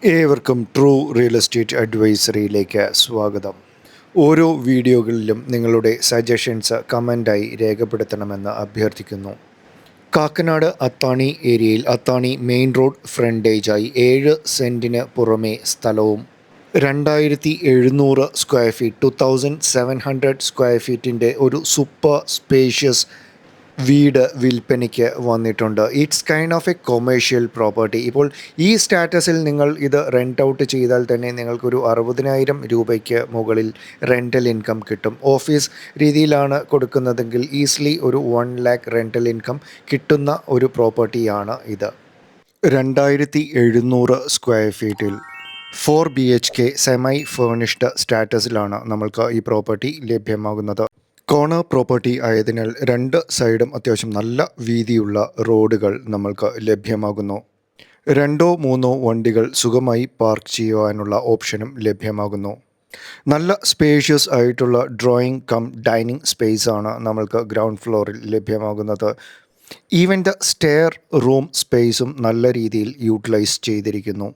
ഏവർക്കും true real estate അഡ്വൈസറിയിലേക്ക് സ്വാഗതം. ഓരോ വീഡിയോകളിലും നിങ്ങളുടെ സജഷൻസ് കമൻ്റായി രേഖപ്പെടുത്തണമെന്ന് അഭ്യർത്ഥിക്കുന്നു. കാക്കനാട് അത്താണി ഏരിയയിൽ അത്താണി മെയിൻ റോഡ് ഫ്രണ്ടേജായി 7 സെൻറ്റിന് പുറമെ സ്ഥലവും 2700 സ്ക്വയർ ഫീറ്റ് 2700 സ്ക്വയർ ഫീറ്റിൻ്റെ ഒരു സൂപ്പർ സ്പേഷ്യസ് വീട് വിൽപ്പനയ്ക്ക് വന്നിട്ടുണ്ട്. It's kind of A commercial property. ഇപ്പോൾ ഈ സ്റ്റാറ്റസിൽ നിങ്ങൾ ഇത് റെൻ്റ് ഔട്ട് ചെയ്താൽ തന്നെ നിങ്ങൾക്കൊരു 60,000 രൂപയ്ക്ക് മുകളിൽ റെൻ്റൽ ഇൻകം കിട്ടും. ഓഫീസ് രീതിയിലാണ് കൊടുക്കുന്നതെങ്കിൽ ഈസിലി ഒരു 1 lakh റെൻ്റൽ ഇൻകം കിട്ടുന്ന ഒരു പ്രോപ്പർട്ടിയാണ് ഇത്. 2700 സ്ക്വയർ ഫീറ്റിൽ 4 BHK സെമി ഫേർണിഷ്ഡ് സ്റ്റാറ്റസിലാണ് നമ്മൾക്ക് ഈ പ്രോപ്പർട്ടി ലഭ്യമാകുന്നത്. കോർണർ പ്രോപ്പർട്ടി ആയതിനാൽ 2 സൈഡും അത്യാവശ്യം നല്ല വീതിയുള്ള റോഡുകൾ നമ്മൾക്ക് ലഭ്യമാകുന്നു. 2-3 വണ്ടികൾ സുഖമായി പാർക്ക് ചെയ്യുവാനുള്ള ഓപ്ഷനും ലഭ്യമാകുന്നു. നല്ല സ്പേഷ്യസ് ആയിട്ടുള്ള ഡ്രോയിങ് കം ഡൈനിങ് സ്പേസ് ആണ് നമ്മൾക്ക് ഗ്രൗണ്ട് ഫ്ലോറിൽ ലഭ്യമാകുന്നത്. ഈവൻ ദ സ്റ്റെയർ റൂം സ്പേസും നല്ല രീതിയിൽ യൂട്ടിലൈസ് ചെയ്തിരിക്കുന്നു.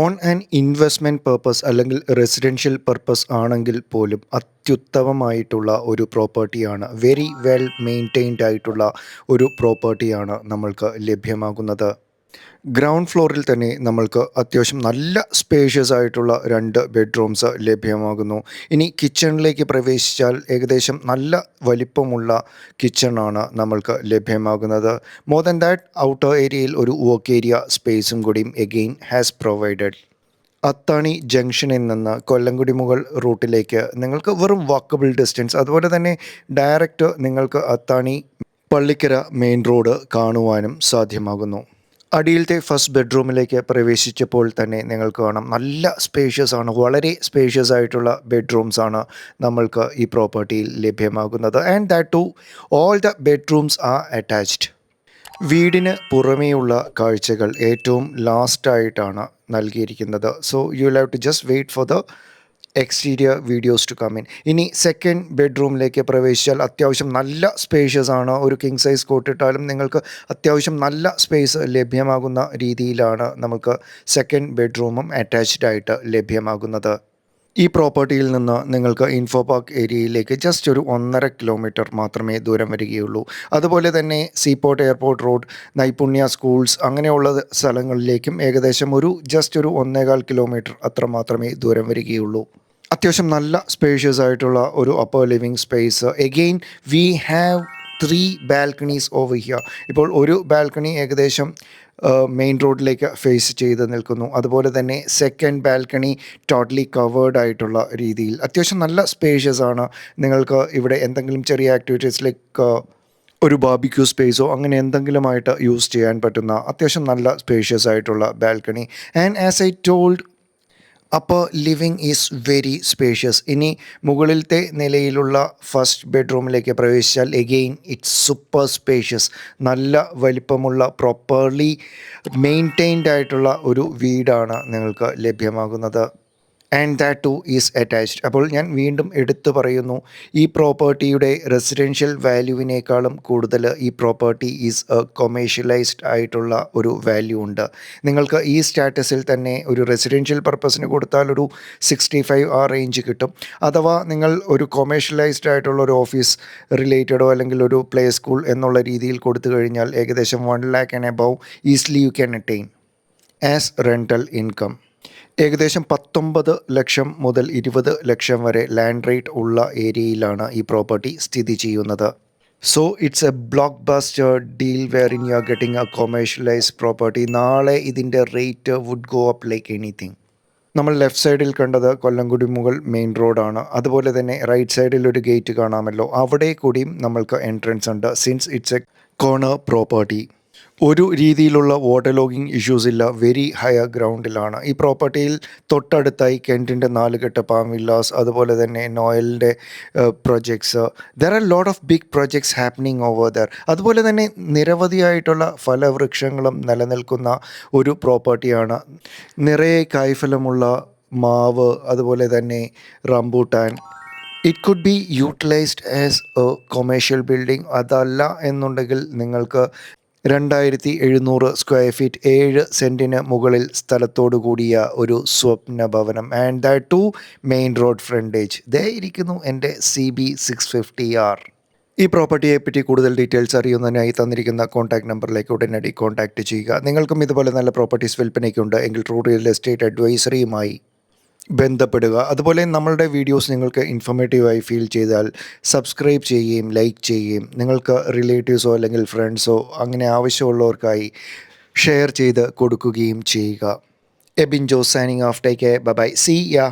ഓൺ ആൻ ഇൻവെസ്റ്റ്മെൻറ്റ് പർപ്പസ് അല്ലെങ്കിൽ റെസിഡൻഷ്യൽ പർപ്പസ് ആണെങ്കിൽ പോലും അത്യുത്തമമായിട്ടുള്ള ഒരു പ്രോപ്പർട്ടിയാണ്. വെരി വെൽ മെയിൻറ്റെയിൻഡ് ആയിട്ടുള്ള ഒരു പ്രോപ്പർട്ടിയാണ് നമ്മൾക്ക് ലഭ്യമാകുന്നത്. ഗ്രൗണ്ട് ഫ്ലോറിൽ തന്നെ നമ്മൾക്ക് അത്യാവശ്യം നല്ല സ്പേഷ്യസ് ആയിട്ടുള്ള 2 ബെഡ്റൂംസ് ലഭ്യമാകുന്നു. ഇനി കിച്ചണിലേക്ക് പ്രവേശിച്ചാൽ ഏകദേശം നല്ല വലിപ്പമുള്ള കിച്ചണാണ് നമ്മൾക്ക് ലഭ്യമാകുന്നത്. മോർ ദാൻ ദാറ്റ് ഔട്ടർ ഏരിയയിൽ ഒരു വർക്ക് ഏരിയ സ്പേസും കൂടിയും എഗെയിൻ ഹാസ് പ്രൊവൈഡഡ്. അത്താണി ജംഗ്ഷനിൽ നിന്ന് കൊല്ലംകുടിമുകൾ റൂട്ടിലേക്ക് നിങ്ങൾക്ക് വെറും വാക്കബിൾ ഡിസ്റ്റൻസ്, അതുപോലെ തന്നെ ഡയറക്റ്റ് നിങ്ങൾക്ക് അത്താണി പള്ളിക്കര മെയിൻ റോഡ് കാണുവാനും സാധ്യമാകുന്നു. അടിയിലത്തെ ഫസ്റ്റ് ബെഡ്റൂമിലേക്ക് പ്രവേശിച്ചപ്പോൾ തന്നെ നിങ്ങൾക്ക് കാണാം നല്ല സ്പേഷ്യസ് ആണ്. വളരെ സ്പേഷ്യസ് ആയിട്ടുള്ള ബെഡ്റൂംസ് ആണ് നമ്മൾക്ക് ഈ പ്രോപ്പർട്ടിയിൽ ലഭ്യമാകുന്നത്. And that too all the bedrooms are attached. വീടിന് പുറമേയുള്ള കാഴ്ചകൾ ഏറ്റവും ലാസ്റ്റായിട്ടാണ് നൽകിയിരിക്കുന്നത്. So you will have to just wait for the exterior videos to come in. ഇനി സെക്കൻഡ് ബെഡ്റൂമിലേക്ക് പ്രവേശിച്ചാൽ അത്യാവശ്യം നല്ല സ്പേഷ്യസ് ആണ്. ഒരു കിങ് സൈസ് കോട്ടിട്ടാലും നിങ്ങൾക്ക് അത്യാവശ്യം നല്ല സ്പേസ് ലഭ്യമാകുന്ന രീതിയിലാണ് നമുക്ക് സെക്കൻഡ് ബെഡ്റൂമും അറ്റാച്ച്ഡ് ആയിട്ട് ലഭ്യമാകുന്നത്. ഈ പ്രോപ്പർട്ടിയിൽ നിന്ന് നിങ്ങൾക്ക് ഇൻഫോ പാർക്ക് ഏരിയയിലേക്ക് ജസ്റ്റ് ഒരു 1.5 കിലോമീറ്റർ മാത്രമേ ദൂരം വരികയുള്ളൂ. അതുപോലെ തന്നെ സീപോർട്ട് എയർപോർട്ട് റോഡ്, നൈപുണ്യ സ്കൂൾസ് അങ്ങനെയുള്ള സ്ഥലങ്ങളിലേക്കും ഏകദേശം ജസ്റ്റ് ഒരു 1.25 കിലോമീറ്റർ അത്ര മാത്രമേ ദൂരം വരികയുള്ളൂ. അത്യാവശ്യം നല്ല സ്പേഷ്യസ് ആയിട്ടുള്ള ഒരു upper living space. Again we have 3 balconies over here. ഇപ്പോൾ ഒരു ബാൽക്കണി ഏകദേശം മെയിൻ റോഡിലേക്ക് ഫേസ് ചെയ്ത് നിൽക്കുന്നു. അതുപോലെ തന്നെ സെക്കൻഡ് ബാൽക്കണി ടോട്ടലി കവേർഡ് ആയിട്ടുള്ള രീതിയിൽ അത്യാവശ്യം നല്ല സ്പേഷ്യസ് ആണ്. നിങ്ങൾക്ക് ഇവിടെ എന്തെങ്കിലും ചെറിയ ആക്ടിവിറ്റീസ് ലൈക്ക് ഒരു ബാർബിക്യൂ സ്പേസോ അങ്ങനെ എന്തെങ്കിലുമായിട്ട് യൂസ് ചെയ്യാൻ പറ്റുന്ന അത്യാവശ്യം നല്ല സ്പേഷ്യസ് ആയിട്ടുള്ള balcony. And as I told, അപ്പോൾ ലിവിങ് ഈസ് വെരി സ്പേഷ്യസ്. ഇനി മുകളിലത്തെ നിലയിലുള്ള ഫസ്റ്റ് ബെഡ്റൂമിലേക്ക് പ്രവേശിച്ചാൽ എഗെയിൻ ഇറ്റ്സ് സൂപ്പർ സ്പേഷ്യസ്. നല്ല വലിപ്പമുള്ള പ്രോപ്പർലി മെയിൻറ്റെയിൻഡ് ആയിട്ടുള്ള ഒരു വീടാണ് നിങ്ങൾക്ക് ലഭ്യമാകുന്നത്. And that two is attached. അപ്പോൾ ഞാൻ വീണ്ടും എടുത്തു പറയുന്നു, ഈ പ്രോപ്പർട്ടിയുടെ റെസിഡൻഷ്യൽ വാല്യൂവിനേക്കാളും കൂടുതൽ ഈ പ്രോപ്പർട്ടി ഈസ് കൊമേഴ്ഷ്യലൈസ്ഡ് ആയിട്ടുള്ള ഒരു വാല്യൂ ഉണ്ട്. നിങ്ങൾക്ക് ഈ സ്റ്റാറ്റസിൽ തന്നെ ഒരു റെസിഡൻഷ്യൽ പർപ്പസിന് കൊടുത്താൽ ഒരു 65 ആ റേഞ്ച് കിട്ടും. അഥവാ നിങ്ങൾ ഒരു കൊമേഴ്ഷ്യലൈസ്ഡ് ആയിട്ടുള്ള ഒരു ഓഫീസ് റിലേറ്റഡോ അല്ലെങ്കിൽ ഒരു പ്ലേ സ്കൂൾ എന്നുള്ള രീതിയിൽ കൊടുത്തു കഴിഞ്ഞാൽ ഏകദേശം 1 lakh and above easily you can attain as rental income. ഏകദേശം 19 ലക്ഷം മുതൽ 20 ലക്ഷം വരെ ലാൻഡ് റേറ്റ് ഉള്ള ഏരിയയിലാണ് ഈ പ്രോപ്പർട്ടി സ്ഥിതി ചെയ്യുന്നത്. So it's a blockbuster deal wherein you are getting a commercialised property. നാളെ ഇതിൻ്റെ rate would go up like anything. നമ്മൾ ലെഫ്റ്റ് സൈഡിൽ കണ്ടത് കൊല്ലംകുടിമുകൾ മെയിൻ റോഡാണ്. അതുപോലെ തന്നെ റൈറ്റ് സൈഡിൽ ഒരു ഗേറ്റ് കാണാമല്ലോ, അവിടെ കൂടിയും നമ്മൾക്ക് എൻട്രൻസ് ഉണ്ട്. Since it's A corner property, ഒരു രീതിയിലുള്ള വാട്ടർ ലോഗിങ് ഇഷ്യൂസ് ഇല്ല. വെരി ഹയർ ഗ്രൗണ്ടിലാണ് ഈ പ്രോപ്പർട്ടിയിൽ. തൊട്ടടുത്തായി കെൻറ്റിൻ്റെ 4 കെട്ട് പാം വില്ലാസ്, അതുപോലെ തന്നെ നോയലിൻ്റെ projects. There are lot of big projects happening over there. അതുപോലെ തന്നെ നിരവധിയായിട്ടുള്ള ഫലവൃക്ഷങ്ങളും നിലനിൽക്കുന്ന ഒരു പ്രോപ്പർട്ടിയാണ്. നിറയെ കായ്ഫലമുള്ള മാവ്, അതുപോലെ തന്നെ rambutan. It could be utilised as A commercial building. അതല്ല എന്നുണ്ടെങ്കിൽ നിങ്ങൾക്ക് 2700 സ്ക്വയർ ഫീറ്റ് 7 സെൻറ്റിന് മുകളിൽ സ്ഥലത്തോടു കൂടിയ ഒരു സ്വപ്ന ഭവനം. And that too main road frontage. ദേ ഇരിക്കുന്നു എൻ്റെ CB650R. ഈ പ്രോപ്പർട്ടിയെ പറ്റി കൂടുതൽ ഡീറ്റെയിൽസ് അറിയുന്നതിനായി തന്നിരിക്കുന്ന കോൺടാക്ട് നമ്പറിലേക്ക് ഉടനടി കോൺടാക്റ്റ് ചെയ്യുക. നിങ്ങൾക്കും ഇതുപോലെ നല്ല പ്രോപ്പർട്ടീസ് വിൽപ്പനയ്ക്കുണ്ട് എങ്കിൽ ട്രൂ റിയൽ എസ്റ്റേറ്റ് അഡ്വൈസറിയുമായി ബന്ധപ്പെടുക. അതുപോലെ നമ്മളുടെ വീഡിയോസ് നിങ്ങൾക്ക് ഇൻഫോർമേറ്റീവായി ഫീൽ ചെയ്താൽ സബ്സ്ക്രൈബ് ചെയ്യുകയും ലൈക്ക് ചെയ്യുകയും നിങ്ങൾക്ക് റിലേറ്റീവ്സോ അല്ലെങ്കിൽ ഫ്രണ്ട്സോ അങ്ങനെ ആവശ്യമുള്ളവർക്കായി ഷെയർ ചെയ്ത് കൊടുക്കുകയും ചെയ്യുക. Ebin Jose signing off. Take care. Bye. See യാ.